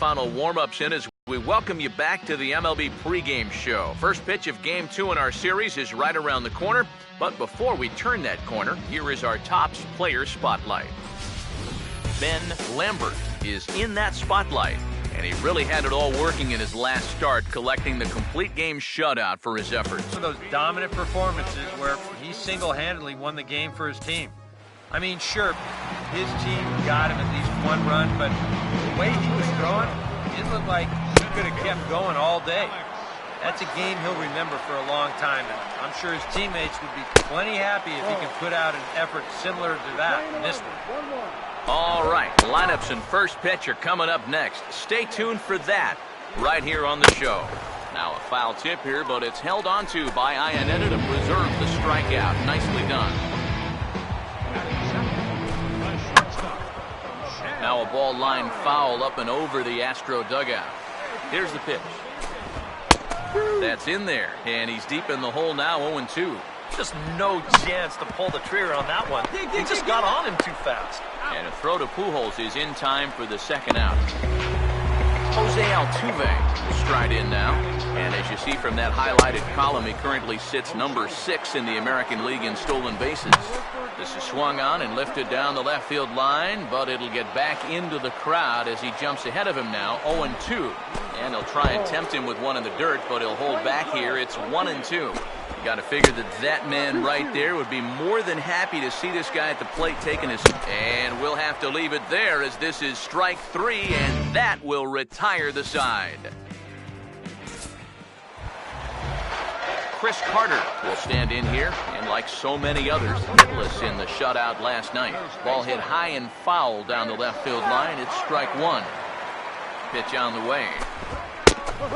final warm-ups in as we welcome you back to the MLB pregame show. First pitch of Game 2 in our series is right around the corner. But before we turn that corner, here is our Topps player spotlight. Ben Lambert is in that spotlight, and he really had it all working in his last start, collecting the complete game shutout for his efforts. One of those dominant performances where he single-handedly won the game for his team. I mean, sure, his team got him at least one run, but the way he was throwing, it looked like he could have kept going all day. That's a game he'll remember for a long time, and I'm sure his teammates would be plenty happy if he can put out an effort similar to that in this one. All right, lineups and first pitch are coming up next. Stay tuned for that right here on the show. Now a foul tip here, but it's held onto by Iannetta to preserve the strikeout. Nicely done. Now a ball line foul up and over the Astro dugout. Here's the pitch. That's in there, and he's deep in the hole now, 0-2. Just no chance to pull the trigger on that one. He just got on him too fast. And a throw to Pujols is in time for the second out. Jose Altuve will stride in now. And as you see from that highlighted column, he currently sits number 6 in the American League in stolen bases. This is swung on and lifted down the left field line, but it'll get back into the crowd as he jumps ahead of him now, 0-2. And he'll try and tempt him with one in the dirt, but he'll hold back here. It's 1-2. Got to figure that man right there would be more than happy to see this guy at the plate taking his... And we'll have to leave it there as this is strike 3, and that will retire the side. Chris Carter will stand in here, and like so many others, hitless in the shutout last night. Ball hit high and foul down the left field line. It's strike 1. Pitch on the way.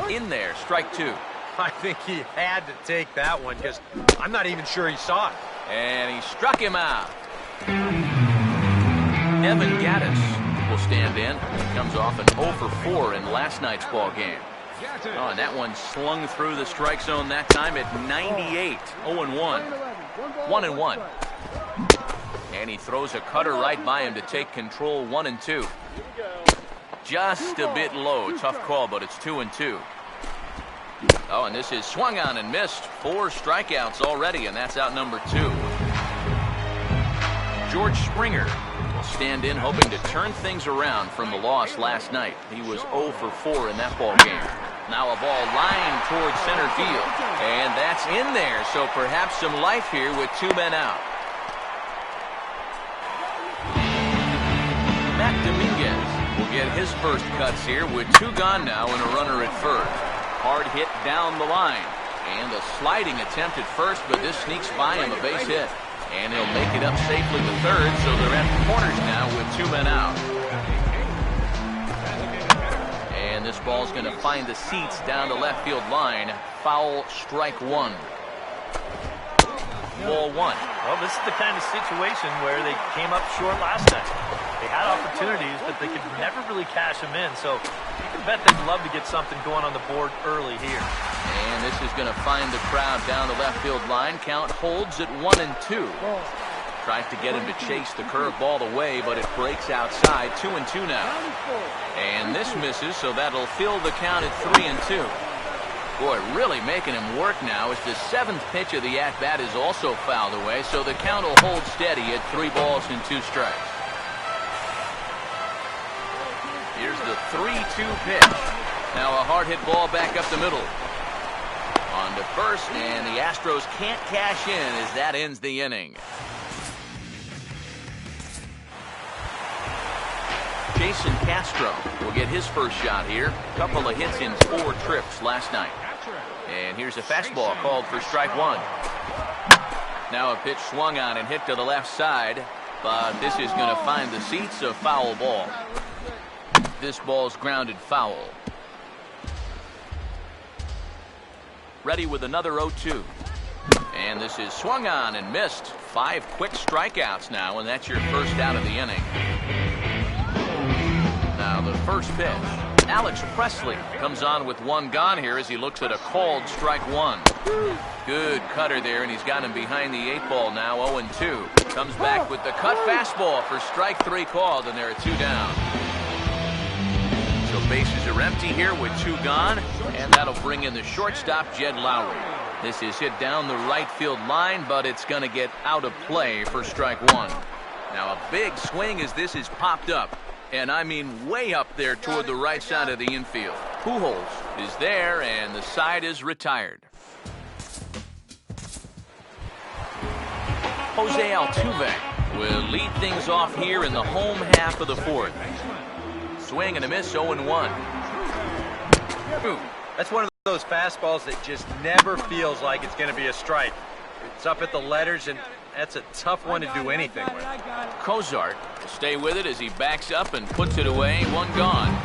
In there, strike 2. I think he had to take that one because I'm not even sure he saw it. And he struck him out. Evan Gattis will stand in. He comes off an 0 for 4 in last night's ball game. Oh, and that one slung through the strike zone that time at 98. 0-1. 1-1. And he throws a cutter right by him to take control. 1-2. Just a bit low. Tough call, but it's 2-2. Oh, and this is swung on and missed. 4 strikeouts already, and that's out number 2. George Springer will stand in, hoping to turn things around from the loss last night. He was 0 for 4 in that ball game. Now a ball lined towards center field, and that's in there, so perhaps some life here with 2 men out. Matt Dominguez will get his first cuts here with 2 gone now and a runner at first. Hard hit down the line, and a sliding attempt at first, but this sneaks by him, a base hit. And he'll make it up safely to third, so they're at the corners now with 2 men out. And this ball's going to find the seats down the left field line. Foul, strike 1. Ball 1. Well, this is the kind of situation where they came up short last night. They had opportunities, but they could never really cash them in. So you can bet they'd love to get something going on the board early here. And this is going to find the crowd down the left field line. Count holds at 1-2. Tries to get him to chase the curveball away, but it breaks outside. 2-2 now. And this misses, so that'll fill the count at 3-2. Boy, really making him work now as the 7th pitch of the at-bat is also fouled away, so the count will hold steady at 3 balls and 2 strikes. Here's the 3-2 pitch. Now a hard hit ball back up the middle. On to first, and the Astros can't cash in as that ends the inning. Jason Castro will get his first shot here. Couple of hits in 4 trips last night. And here's a fastball called for strike 1. Now a pitch swung on and hit to the left side, but this is going to find the seats, a foul ball. This ball's grounded foul. Ready with another 0-2. And this is swung on and missed. 5 quick strikeouts now, and that's your first out of the inning. Now the first pitch. Alex Presley comes on with 1 gone here as he looks at a called strike 1. Good cutter there, and he's got him behind the 8 ball now, 0-2. Comes back with the cut fastball for strike 3 called, and there are 2 down. So bases are empty here with 2 gone, and that'll bring in the shortstop, Jed Lowry. This is hit down the right field line, but it's going to get out of play for strike 1. Now a big swing as this is popped up, and I mean way up there toward the right side of the infield. Pujols is there, and the side is retired. Jose Altuve will lead things off here in the home half of the 4th. Swing and a miss, 0-1. That's one of those fastballs that just never feels like it's going to be a strike. It's up at the letters, and that's a tough one to do anything with. Cozart will stay with it as he backs up and puts it away. 1 gone.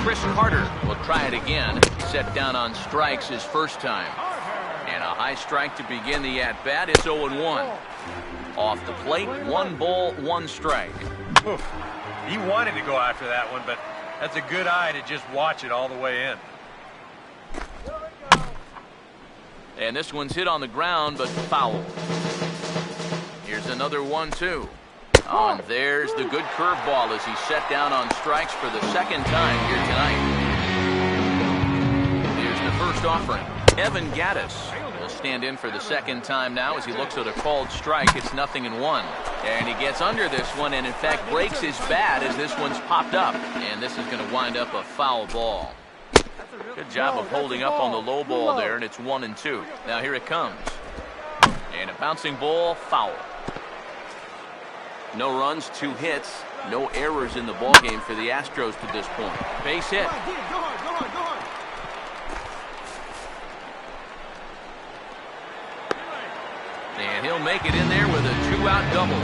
Chris Carter will try it again. Set down on strikes his first time. And a high strike to begin the at-bat. It's 0-1. Off the plate, 1 ball, 1 strike. Oof. He wanted to go after that one, but that's a good eye to just watch it all the way in. And this one's hit on the ground, but foul. Here's another 1-2. Oh, and there's the good curveball as he set down on strikes for the 2nd time here tonight. Here's the first offering. Evan Gattis will stand in for the 2nd time now as he looks at a called strike. It's 0-1. And he gets under this one and, in fact, breaks his bat as this one's popped up. And this is going to wind up a foul ball. Good job of holding up on the low ball there, and it's 1-2. Now here it comes. And a bouncing ball, foul. No runs, 2 hits, no errors in the ballgame for the Astros to this point. Base hit. And he'll make it in there with a 2-out double.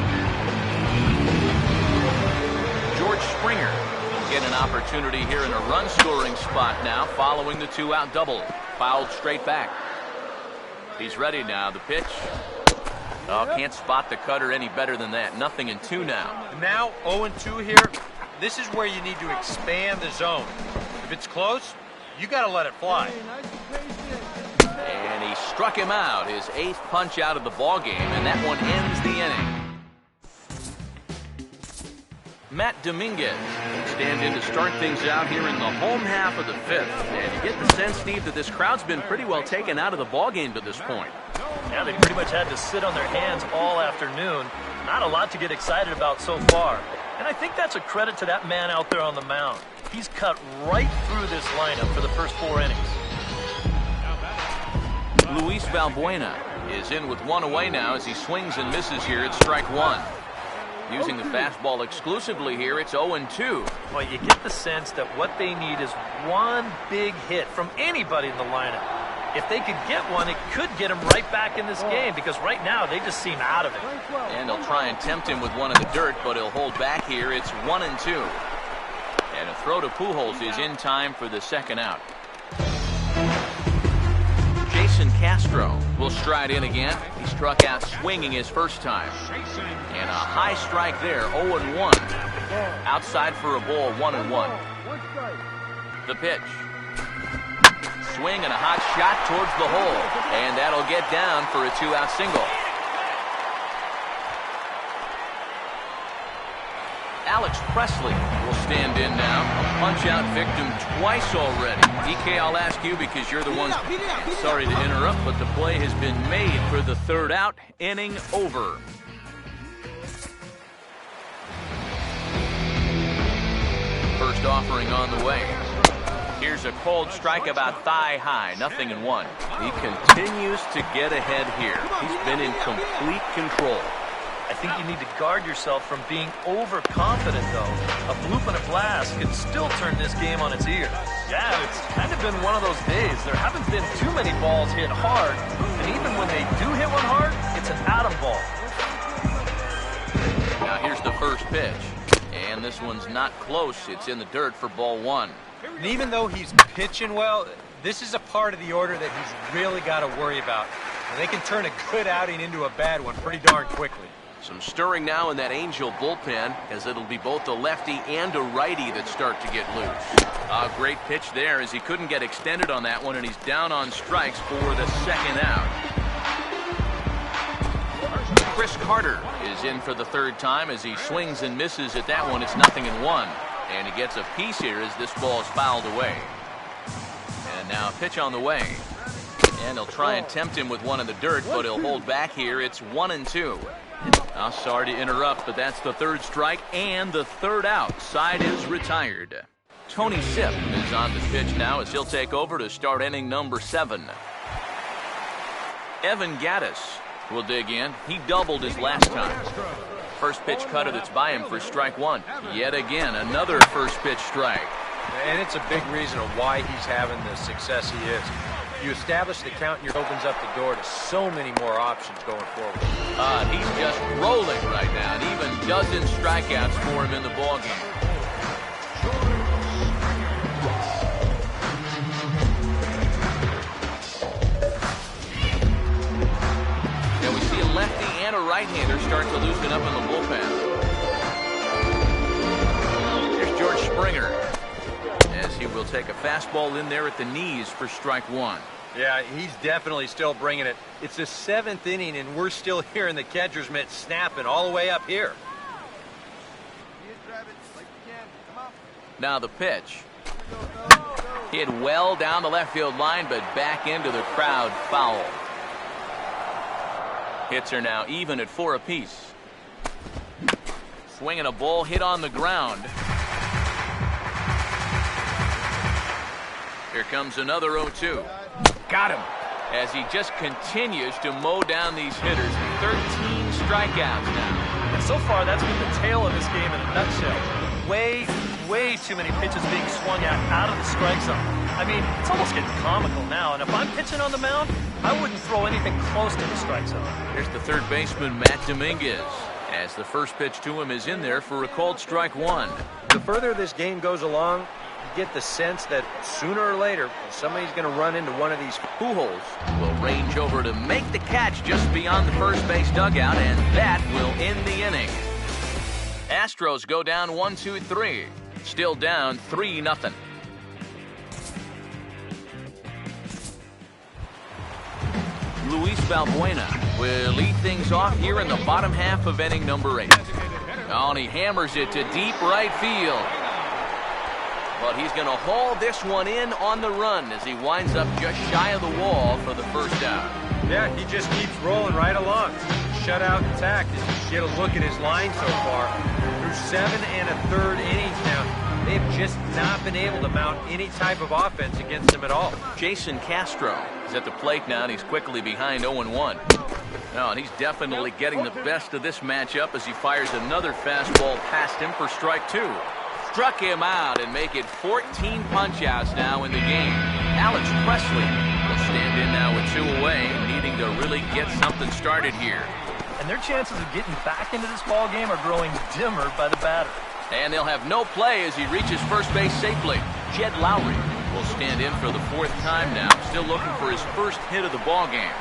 George Springer will get an opportunity here in a run-scoring spot now following the 2-out double. Fouled straight back. He's ready now. The pitch. Oh, can't spot the cutter any better than that. 0-2 now. Now 0-2 here. This is where you need to expand the zone. If it's close, you got to let it fly. And he struck him out, his 8th punch out of the ballgame, and that one ends the inning. Matt Dominguez stand in to start things out here in the home half of the 5th. And you get the sense, Steve, that this crowd's been pretty well taken out of the ballgame to this point. Yeah, they pretty much had to sit on their hands all afternoon. Not a lot to get excited about so far. And I think that's a credit to that man out there on the mound. He's cut right through this lineup for the first 4 innings. Luis Valbuena is in with 1 away now as he swings and misses here at strike 1. Using the fastball exclusively here, it's 0-2. Well, you get the sense that what they need is 1 big hit from anybody in the lineup. If they could get one, it could get them right back in this game because right now they just seem out of it. And they'll try and tempt him with one in the dirt, but he'll hold back here. It's 1-2. And a throw to Pujols is in time for the 2nd out. Jason Castro will stride in again. He struck out swinging his first time. And a high strike there, 0-1. Outside for a ball, 1-1. The pitch. Swing and a hot shot towards the hole. And that'll get down for a 2-out single. Alex Presley will stand in now. A punch-out victim twice already. DK, I'll ask you because you're the one. Sorry to interrupt, but the play has been made for the 3rd out. Inning over. First offering on the way. Here's a cold strike about thigh high, 0-1. He continues to get ahead here. He's been in complete control. I think you need to guard yourself from being overconfident, though. A bloop and a blast can still turn this game on its ear. Yeah, it's kind of been one of those days. There haven't been too many balls hit hard, and even when they do hit one hard, it's an atom ball. Now here's the first pitch, and this one's not close. It's in the dirt for ball 1. And even though he's pitching well, this is a part of the order that he's really got to worry about. And they can turn a good outing into a bad one pretty darn quickly. Some stirring now in that Angel bullpen, as it'll be both a lefty and a righty that start to get loose. A great pitch there as he couldn't get extended on that one, and he's down on strikes for the 2nd out. Chris Carter is in for the 3rd time as he swings and misses at that one. It's 0-1. And he gets a piece here as this ball is fouled away. And now a pitch on the way. And they'll try and tempt him with one in the dirt, but he'll hold back here. It's 1-2. I'm sorry to interrupt, but that's the third strike and the third out. Side is retired. Tony Sipp is on the pitch now as he'll take over to start inning number 7. Evan Gattis will dig in. He doubled his last time. First pitch cutter that's by him for strike 1. Yet again, another first pitch strike. And it's a big reason of why he's having the success he is. You establish the count and it opens up the door to so many more options going forward. He's just rolling right now, and even dozens strikeouts for him in the ballgame. And we see a lefty and a right-hander start to loosen up in the bullpen. Here's George Springer, as he will take a fastball in there at the knees for strike 1. Yeah, he's definitely still bringing it. It's the 7th inning, and we're still hearing the catcher's mitt snapping all the way up here. Now the pitch. Hit well down the left field line, but back into the crowd, foul. Hits are now even at 4 apiece. Swinging a ball hit on the ground. Here comes another 0-2. Got him. As he just continues to mow down these hitters. 13 strikeouts now. And so far, that's been the tale of this game in a nutshell. Way too many pitches being swung at out of the strike zone. I mean, it's almost getting comical now. And if I'm pitching on the mound, I wouldn't throw anything close to the strike zone. Here's the third baseman, Matt Dominguez, as the first pitch to him is in there for a called strike 1. The further this game goes along, you get the sense that sooner or later, somebody's going to run into one of these. Pujols will range over to make the catch just beyond the first base dugout, and that will end the inning. Astros go down 1-2-3. Still down 3-0. Luis Valbuena will lead things off here in the bottom half of inning number 8. Oh, and he hammers it to deep right field. But he's going to haul this one in on the run as he winds up just shy of the wall for the first out. Yeah, he just keeps rolling right along. Shutout intact as you get a look at his line so far. Through 7 1/3 innings now, they've just not been able to mount any type of offense against him at all. Jason Castro is at the plate now, and he's quickly behind 0-1. No, and he's definitely getting the best of this matchup as he fires another fastball past him for strike 2. Struck him out and make it 14 punch-outs now in the game. Alex Presley will stand in now with 2 away, needing to really get something started here. And their chances of getting back into this ball game are growing dimmer by the batter. And they'll have no play as he reaches first base safely. Jed Lowry will stand in for the 4th time now, still looking for his first hit of the ball game.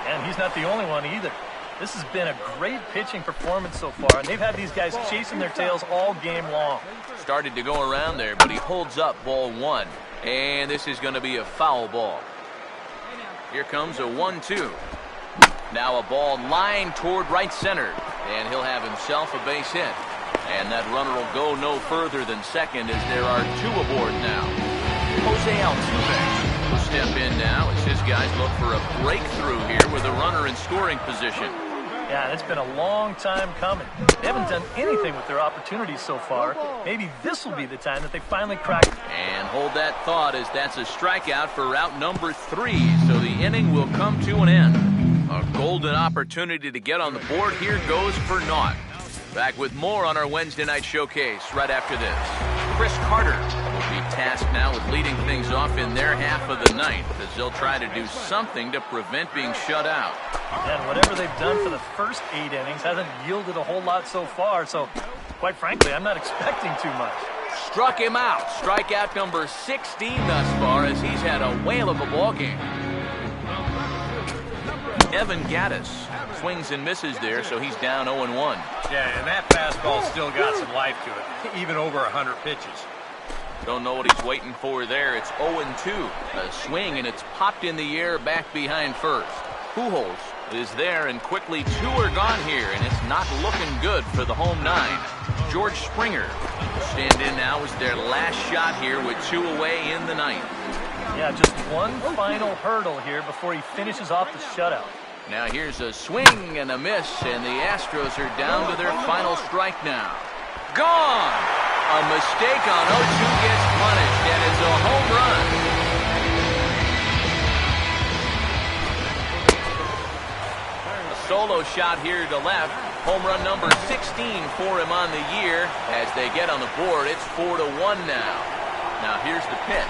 And he's not the only one either. This has been a great pitching performance so far, and they've had these guys chasing their tails all game long. Started to go around there, but he holds up ball 1. And this is going to be a foul ball. Here comes a 1-2. Now a ball lined toward right center, and he'll have himself a base hit. And that runner will go no further than second as there are 2 aboard now. Jose Altuve will step in now as his guys look for a breakthrough here with a runner in scoring position. Yeah, it's been a long time coming. They haven't done anything with their opportunities so far. Maybe this will be the time that they finally crack. And hold that thought as that's a strikeout for out number 3. So the inning will come to an end. A golden opportunity to get on the board here goes for naught. Back with more on our Wednesday night showcase right after this. Chris Carter will be tasked now with leading things off in their half of the ninth as they'll try to do something to prevent being shut out. And whatever they've done for the first 8 innings hasn't yielded a whole lot so far, so quite frankly, I'm not expecting too much. Struck him out. Strikeout number 16 thus far as he's had a whale of a ball game. Evan Gattis swings and misses there, so he's down 0-1. Yeah, and that fastball still got some life to it, even over 100 pitches. Don't know what he's waiting for there. It's 0-2. A swing, and it's popped in the air back behind first. Pujols is there, and quickly 2 are gone here, and it's not looking good for the home 9. George Springer will stand in now as their last shot here with 2 away in the 9th. Yeah, just one final hurdle here before he finishes off the shutout. Now here's a swing and a miss, and the Astros are down to their final strike now. Gone! A mistake on 0-2 gets punished, and it's a home run. A solo shot here to left. Home run number 16 for him on the year. As they get on the board, it's 4-1 now. Now here's the pitch.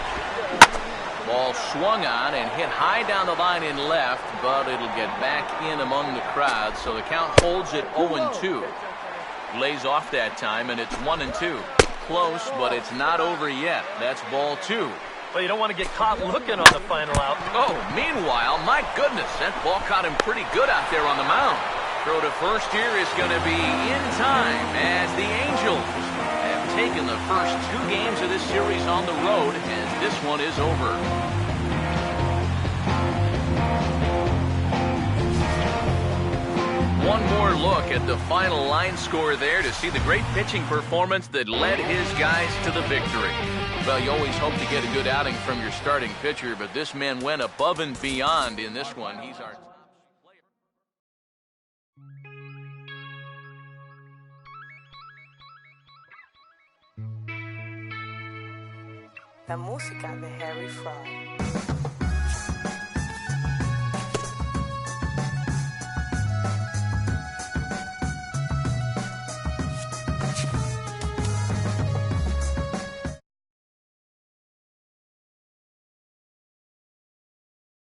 Ball swung on and hit high down the line in left, but it'll get back in among the crowd, so the count holds at 0-2. Lays off that time, and it's 1-2. Close, but it's not over yet. That's ball 2. But you don't want to get caught looking on the final out. Oh, meanwhile, my goodness, that ball caught him pretty good out there on the mound. Throw to first here is going to be in time as the Angels have taken the first 2 games of this series on the road, and this one is over. One more look at the final line score there to see the great pitching performance that led his guys to the victory. Well, you always hope to get a good outing from your starting pitcher, but this man went above and beyond in this one. He's our top player. La música de Harry Fraud.